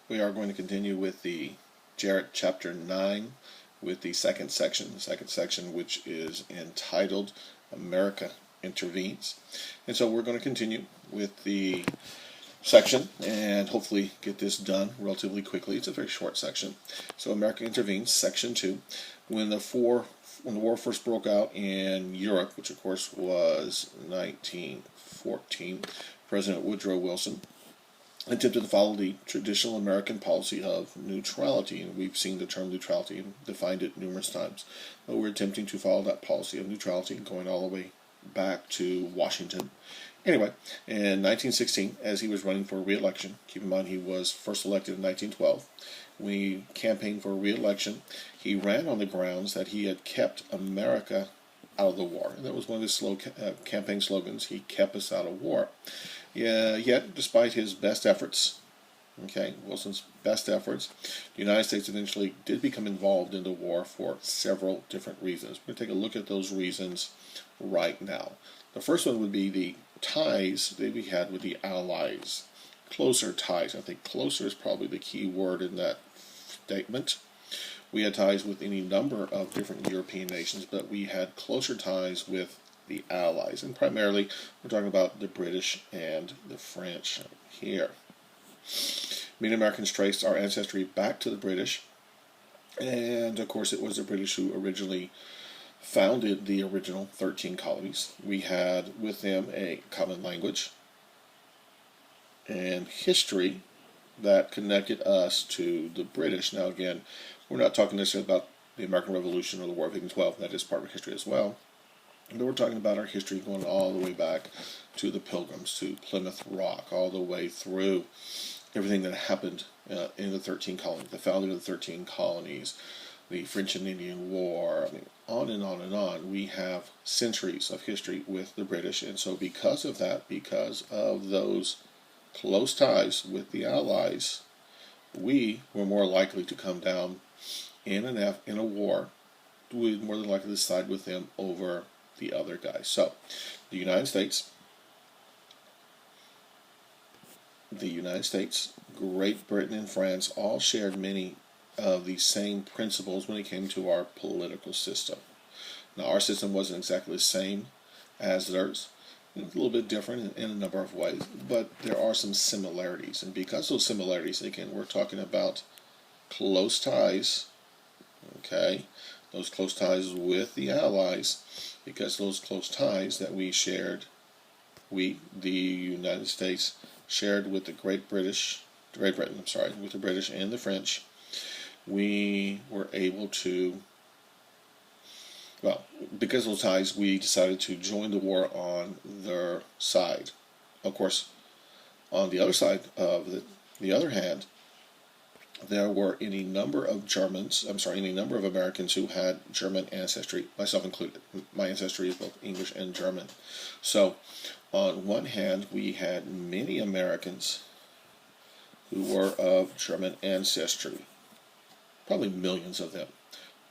We are going to continue with the Jarrett chapter 9 with the second section, which is entitled America Intervenes. And so we're going to continue with the section and hopefully get this done relatively quickly. It's a very short section. So America Intervenes, section 2. When the war first broke out in Europe, which of course was 1914, President Woodrow Wilson attempted to follow the traditional American policy of neutrality, and we've seen the term neutrality and defined it numerous times. But we're attempting to follow that policy of neutrality, going all the way back to Washington. Anyway, in 1916, as he was running for re-election, keep in mind he was first elected in 1912, when he campaigned for re-election, he ran on the grounds that he had kept America out of the war. And that was one of his campaign slogans: he kept us out of war. Yet, despite his best efforts, Wilson's best efforts, the United States eventually did become involved in the war for several different reasons. We're going to take a look at those reasons right now. The first one would be the ties that we had with the Allies. Closer ties. I think closer is probably the key word in that statement. We had ties with any number of different European nations, but we had closer ties with the Allies, and primarily we're talking about the British and the French here. Many Americans traced our ancestry back to the British, and of course it was the British who originally founded the original 13 colonies. We had with them a common language and history that connected us to the British. Now again, we're not talking necessarily about the American Revolution or the War of 1812. That is part of history as well. But we're talking about our history going all the way back to the Pilgrims, to Plymouth Rock, all the way through everything that happened in the 13 colonies, the founding of the 13 colonies, the French and Indian War, on and on and on. We have centuries of history with the British, and so because of that, because of those close ties with the Allies, we were more likely to come down in a war. We're more than likely to side with them over the other guys. So, the United States, Great Britain, and France all shared many of the same principles when it came to our political system. Now, our system wasn't exactly the same as theirs. It was a little bit different in a number of ways, but there are some similarities. And because of those similarities, again, we're talking about close ties, those close ties with the Allies, because those close ties that we shared, the United States, shared with the Great Britain, with the British and the French, we were able to, because of those ties, we decided to join the war on their side. Of course, on the other side of the other hand, there were any number of Americans who had German ancestry, myself included. My ancestry is both English and German. So, on one hand, we had many Americans who were of German ancestry, probably millions of them.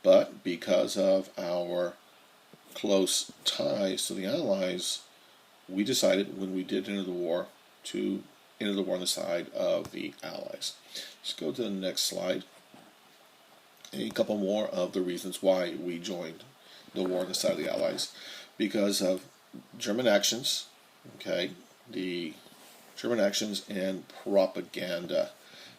But because of our close ties to the Allies, we decided when we did enter the war to enter the war on the side of the Allies. Let's go to the next slide. A couple more of the reasons why we joined the war on the side of the Allies. Because of German actions, the German actions and propaganda.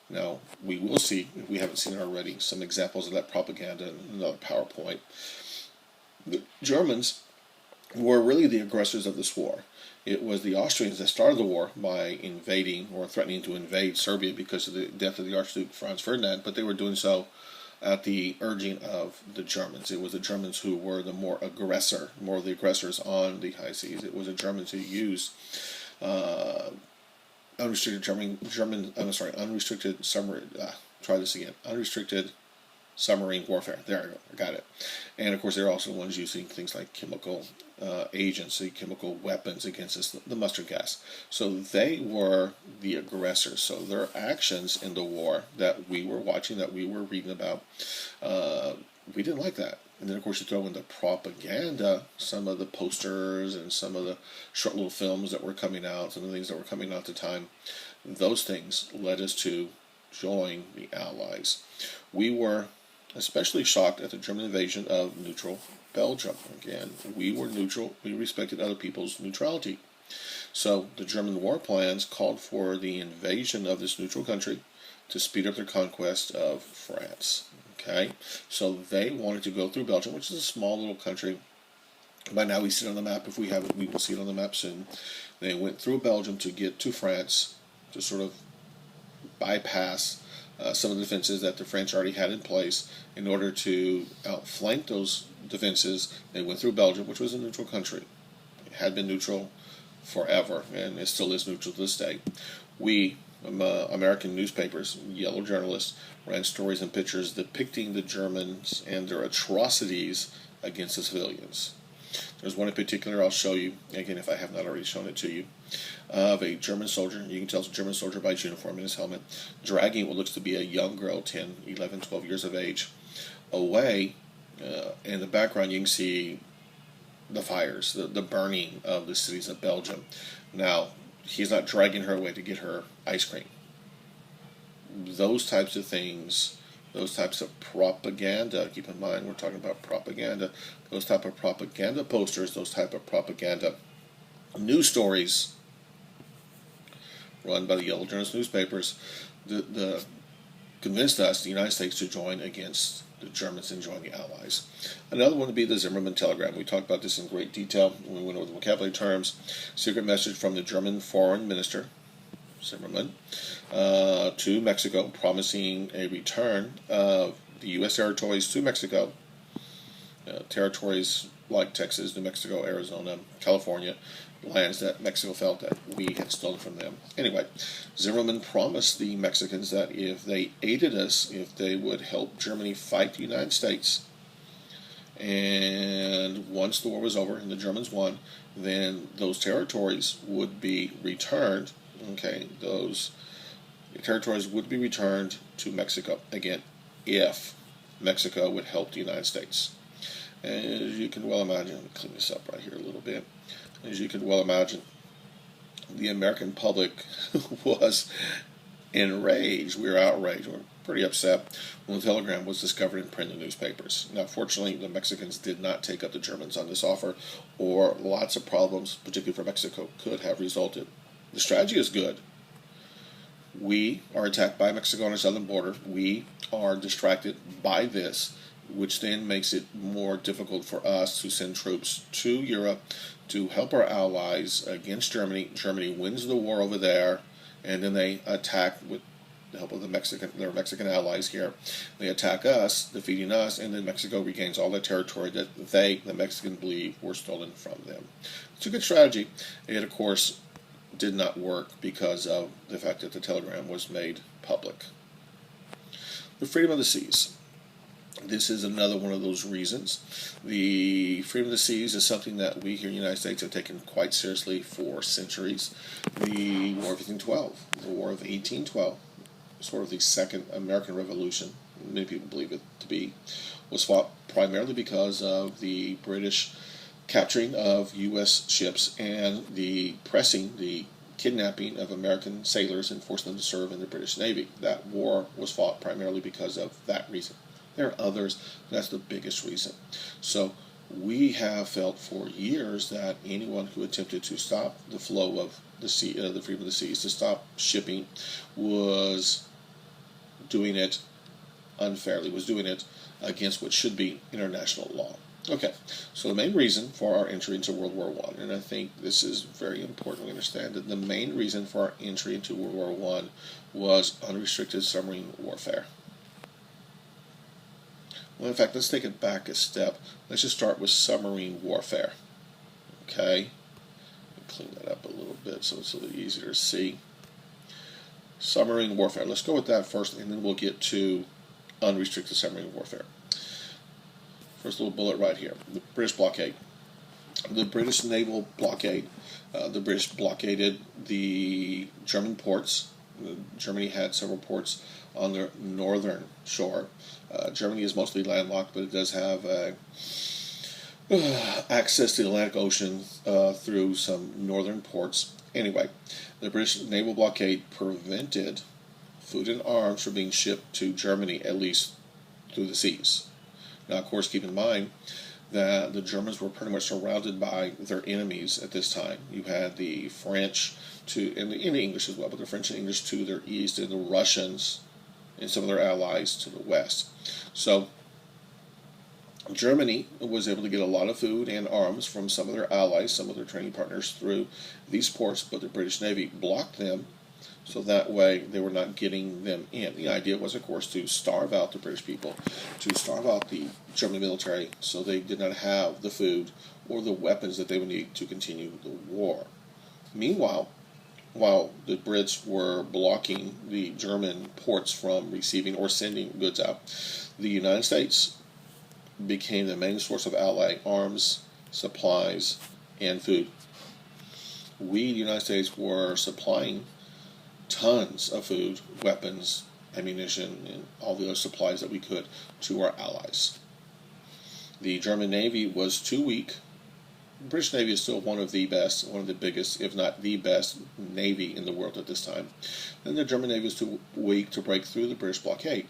Now, we will see, if we haven't seen it already, some examples of that propaganda in another PowerPoint. The Germans were really the aggressors of this war. It was the Austrians that started the war by invading or threatening to invade Serbia because of the death of the Archduke Franz Ferdinand, but they were doing so at the urging of the Germans. It was the Germans who were more of the aggressors on the high seas. It was the Germans who used unrestricted submarine warfare. There I go, I got it. And of course, they're also the ones using things like chemical agents, chemical weapons against us, the mustard gas. So they were the aggressors. So their actions in the war that we were watching, that we were reading about, we didn't like that. And then, of course, you throw in the propaganda, some of the posters and some of the short little films that were coming out, some of the things that were coming out at the time. Those things led us to join the Allies. We were especially shocked at the German invasion of neutral Belgium. Again, we were neutral. We respected other people's neutrality. So the German war plans called for the invasion of this neutral country to speed up their conquest of France. Okay, so they wanted to go through Belgium, which is a small little country. By now we see it on the map. If we have it, we will see it on the map soon. They went through Belgium to get to France, to sort of bypass some of the defenses that the French already had in place. In order to outflank those defenses, they went through Belgium, which was a neutral country. It had been neutral forever, and it still is neutral to this day. We, American newspapers, yellow journalists, ran stories and pictures depicting the Germans and their atrocities against the civilians. There's one in particular I'll show you, again, if I have not already shown it to you, of a German soldier. You can tell it's a German soldier by his uniform and his helmet, dragging what looks to be a young girl, 10, 11, 12 years of age, away. In the background, you can see the fires, the burning of the cities of Belgium. Now, he's not dragging her away to get her ice cream. Those types of things, those types of propaganda, keep in mind we're talking about propaganda, those type of propaganda posters, those type of propaganda news stories run by the yellow journalist newspapers convinced us, the United States, to join against the Germans and join the Allies. Another one would be the Zimmermann telegram. We talked about this in great detail when we went over the vocabulary terms. Secret message from the German foreign minister, Zimmermann, to Mexico, promising a return of the U.S. territories to Mexico. Territories like Texas, New Mexico, Arizona, California, lands that Mexico felt that we had stolen from them. Anyway, Zimmermann promised the Mexicans that if they aided us, if they would help Germany fight the United States, and once the war was over and the Germans won, then those territories would be returned. Okay, those territories would be returned to Mexico, again, if Mexico would help the United States. As you can well imagine, let me clean this up right here a little bit. As you can well imagine, the American public was enraged. We were outraged. We were pretty upset when the telegram was discovered in print in the newspapers. Now, fortunately, the Mexicans did not take up the Germans on this offer, or lots of problems, particularly for Mexico, could have resulted. The strategy is good. We are attacked by Mexico on our southern border. We are distracted by this, which then makes it more difficult for us to send troops to Europe to help our allies against Germany. Germany wins the war over there, and then they attack with the help of their Mexican allies here. They attack us, defeating us, and then Mexico regains all the territory that the Mexicans, believe were stolen from them. It's a good strategy. It, of course, did not work because of the fact that the telegram was made public. The freedom of the seas. This is another one of those reasons. The freedom of the seas is something that we here in the United States have taken quite seriously for centuries. The War of 1812, the War of 1812, sort of the Second American Revolution, many people believe it to be, was fought primarily because of the British capturing of U.S. ships and the kidnapping of American sailors and forcing them to serve in the British Navy. That war was fought primarily because of that reason. There are others, but that's the biggest reason. So we have felt for years that anyone who attempted to stop the flow of the sea, the freedom of the seas, to stop shipping, was doing it unfairly, was doing it against what should be international law. Okay, so the main reason for our entry into World War I, and I think this is very important to understand, that the main reason for our entry into World War I was unrestricted submarine warfare. Well, in fact, let's take it back a step. Let's just start with submarine warfare. Okay? Clean that up a little bit so it's a little easier to see. Submarine warfare. Let's go with that first, and then we'll get to unrestricted submarine warfare. First little bullet right here. The British blockade. The British naval blockade. The British blockaded the German ports. Germany had several ports on their northern shore. Germany is mostly landlocked, but it does have access to the Atlantic Ocean through some northern ports. Anyway, the British naval blockade prevented food and arms were being shipped to Germany, at least through the seas. Now, of course, keep in mind that the Germans were pretty much surrounded by their enemies at this time. You had the French and the English as well, but the French and English to their east, and the Russians and some of their allies to the west. So Germany was able to get a lot of food and arms from some of their allies, some of their trading partners through these ports, but the British Navy blocked them, so that way they were not getting them in. The idea was, of course, to starve out the British people, to starve out the German military, so they did not have the food or the weapons that they would need to continue the war. Meanwhile, while the Brits were blocking the German ports from receiving or sending goods out, the United States became the main source of Allied arms, supplies, and food. We, the United States, were supplying tons of food, weapons, ammunition, and all the other supplies that we could to our allies. The German Navy was too weak. The British Navy is still one of the best, one of the biggest, if not the best, Navy in the world at this time. And the German Navy was too weak to break through the British blockade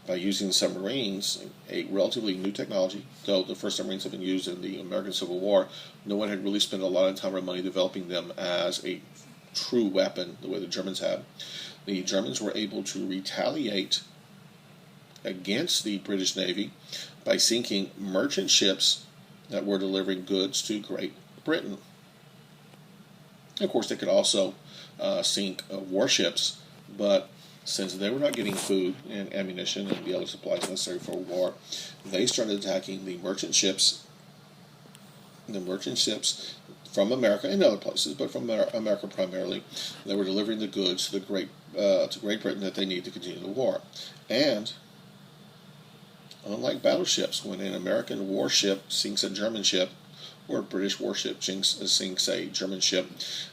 by using submarines, a relatively new technology. Though the first submarines had been used in the American Civil War, no one had really spent a lot of time or money developing them as a true weapon the way the Germans had. The Germans were able to retaliate against the British Navy by sinking merchant ships that were delivering goods to Great Britain. Of course, they could also sink warships, but since they were not getting food and ammunition and the other supplies necessary for war, they started attacking the merchant ships from America and other places, but from America primarily. They were delivering the goods to Great Britain that they needed to continue the war. And unlike battleships, when an American warship sinks a German ship, or a British warship sinks a German ship,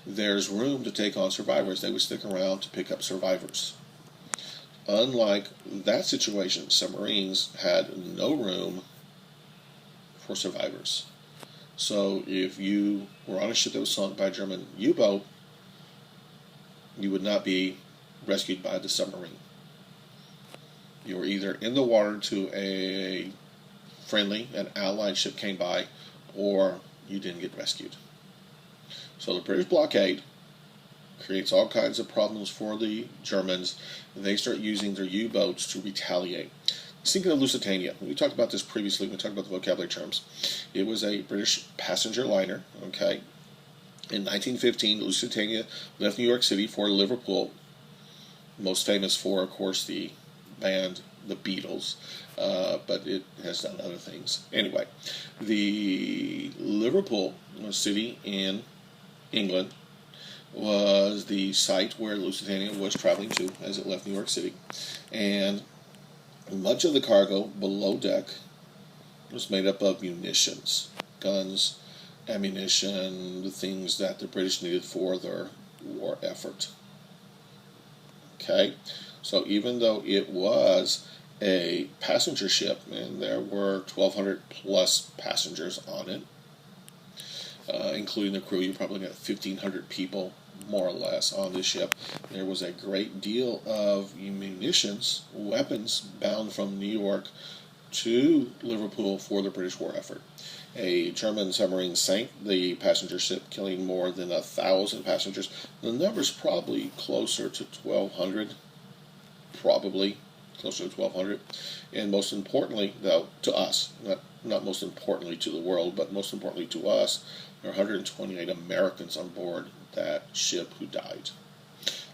there's room to take on survivors. They would stick around to pick up survivors. Unlike that situation, submarines had no room for survivors. So if you were on a ship that was sunk by a German U-boat, you would not be rescued by the submarine. You were either in the water to an allied ship came by, or you didn't get rescued. So the British blockade creates all kinds of problems for the Germans. They start using their U-boats to retaliate. Sinking of Lusitania, we talked about this previously. We talked about the vocabulary terms. It was a British passenger liner. Okay, in 1915, Lusitania left New York City for Liverpool, most famous for, of course, the band the Beatles, but it has done other things. Anyway, the Liverpool city in England was the site where Lusitania was traveling to as it left New York City, and much of the cargo below deck was made up of munitions, guns, ammunition, the things that the British needed for their war effort. Okay, so even though it was a passenger ship, and there were 1,200 plus passengers on it, including the crew, you probably got 1,500 people more or less on this ship. There was a great deal of munitions, weapons bound from New York to Liverpool for the British war effort. A German submarine sank the passenger ship, killing more than 1,000 passengers. The number's probably closer to 1,200, probably closer to 1,200. And most importantly, though, to us, not most importantly to the world, but most importantly to us, there are 128 Americans on board that ship who died.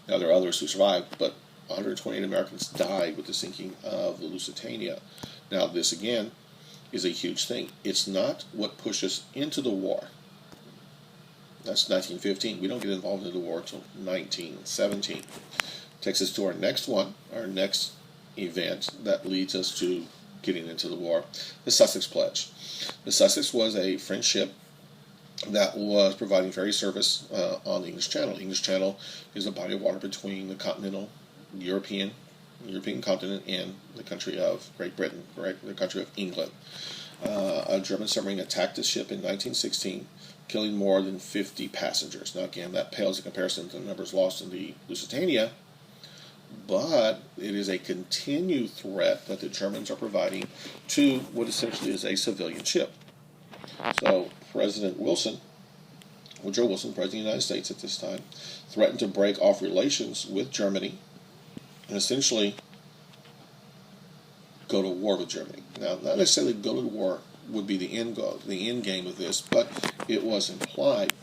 Now, there are others who survived, but 128 Americans died with the sinking of the Lusitania. Now, this again is a huge thing. It's not what pushed us into the war. That's 1915. We don't get involved in the war until 1917. Takes us to our next event that leads us to getting into the war, the Sussex Pledge. The Sussex was a French ship that was providing ferry service on the English Channel. The English Channel is a body of water between the continental European continent and the country of Great Britain, the country of England. A German submarine attacked the ship in 1916, killing more than 50 passengers. Now again, that pales in comparison to the numbers lost in the Lusitania, but it is a continued threat that the Germans are providing to what essentially is a civilian ship. So President Wilson, Woodrow Wilson, President of the United States at this time, threatened to break off relations with Germany and essentially go to war with Germany. Now, not necessarily go to war would be the end goal, the end game of this, but it was implied.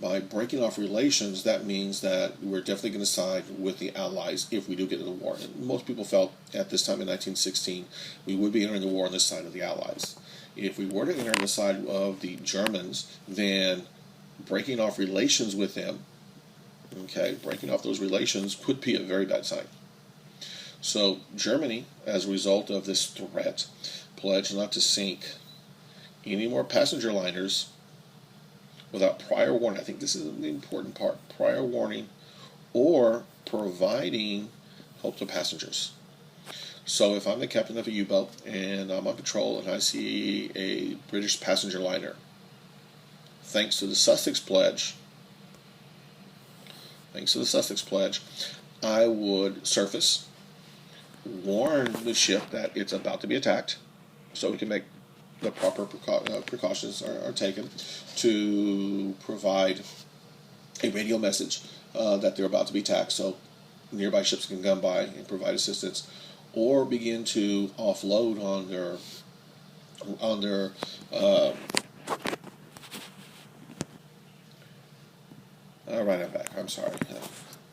By breaking off relations, that means that we're definitely going to side with the Allies if we do get into war. And most people felt at this time in 1916 we would be entering the war on this side of the Allies. If we were to enter on the side of the Germans, then breaking off relations with them, breaking off those relations could be a very bad sign. So Germany, as a result of this threat, pledged not to sink any more passenger liners without prior warning. I think this is the important part. Prior warning or providing help to passengers. So if I'm the captain of a U-boat and I'm on patrol and I see a British passenger liner, thanks to the Sussex Pledge, I would surface, warn the ship that it's about to be attacked, so we can make the proper precautions are taken to provide a radio message that they're about to be attacked, so nearby ships can come by and provide assistance, or begin to offload on their all right, I'm back. I'm sorry.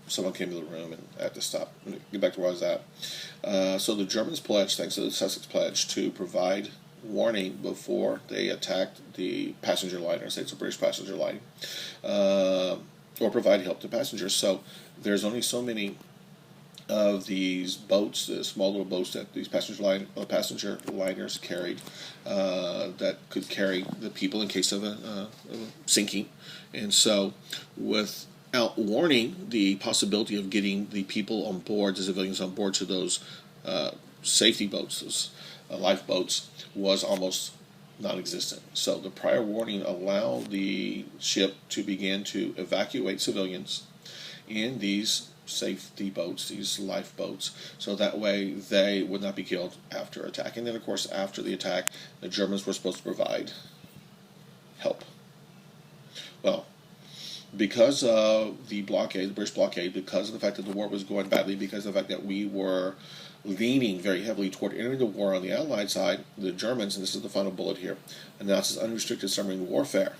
Someone came to the room and I had to stop. Get back to where I was at. So the Germans pledged, thanks to the Sussex Pledge, to provide warning before they attacked the passenger liner, say it's a British passenger line, or provide help to passengers. So there's only so many of these boats, the small little boats that these passenger liners carried, that could carry the people in case of a sinking. And so without warning the possibility of getting the people on board, the civilians on board to those safety boats, those lifeboats, was almost non-existent. So the prior warning allowed the ship to begin to evacuate civilians in these safety boats, these lifeboats, so that way they would not be killed after attack. And then, of course, after the attack, the Germans were supposed to provide help. Well, because of the blockade, the British blockade, because of the fact that the war was going badly, because of the fact that we were leaning very heavily toward entering the war on the Allied side, the Germans, and this is the final bullet here, announces unrestricted submarine warfare.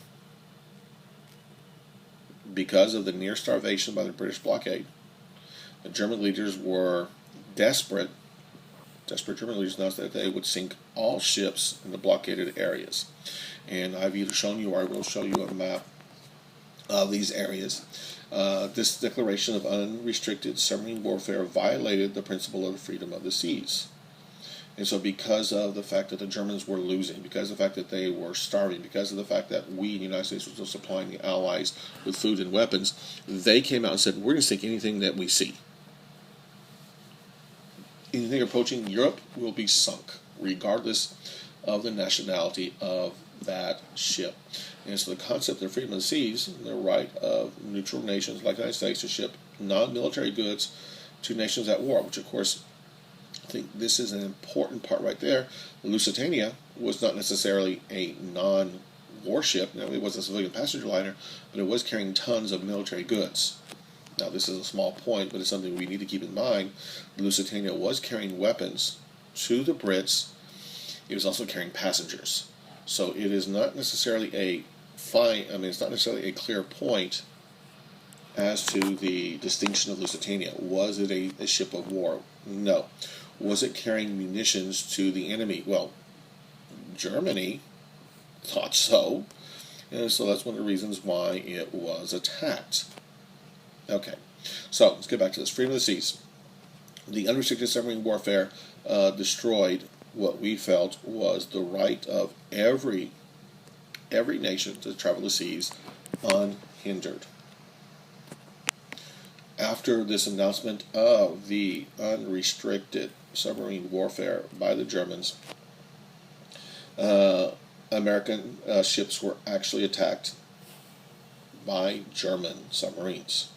Because of the near starvation by the British blockade, the German leaders were desperate. Desperate German leaders announced that they would sink all ships in the blockaded areas. And I've either shown you or I will show you a map of these areas. This declaration of unrestricted submarine warfare violated the principle of the freedom of the seas. And so because of the fact that the Germans were losing, because of the fact that they were starving, because of the fact that we in the United States were still supplying the Allies with food and weapons, they came out and said, we're going to sink anything that we see. Anything approaching Europe will be sunk, regardless of the nationality of that ship. And so the concept of freedom of the seas, the right of neutral nations like the United States to ship non-military goods to nations at war, which of course, I think this is an important part right there. The Lusitania was not necessarily a non-warship. Now, it was a civilian passenger liner, but it was carrying tons of military goods. Now, this is a small point, but it's something we need to keep in mind. The Lusitania was carrying weapons to the Brits. It was also carrying passengers. So it is not necessarily it's not necessarily a clear point as to the distinction of Lusitania. Was it a ship of war? No. Was it carrying munitions to the enemy? Well, Germany thought so. And so that's one of the reasons why it was attacked. Okay, so let's get back to this. Freedom of the seas. The unrestricted submarine warfare destroyed what we felt was the right of every nation to travel the seas unhindered. After this announcement of the unrestricted submarine warfare by the Germans, American ships were actually attacked by German submarines.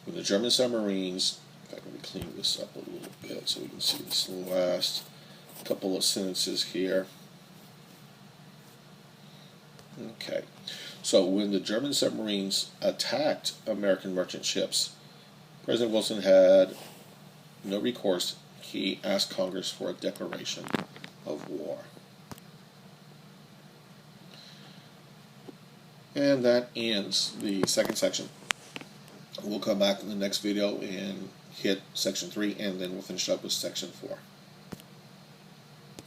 When the German submarines Let me clean this up a little bit so we can see this last couple of sentences here. Okay, so when the German submarines attacked American merchant ships, President Wilson had no recourse. He asked Congress for a declaration of war. And that ends the second section. We'll come back in the next video and hit section 3, and then we'll finish up with section 4.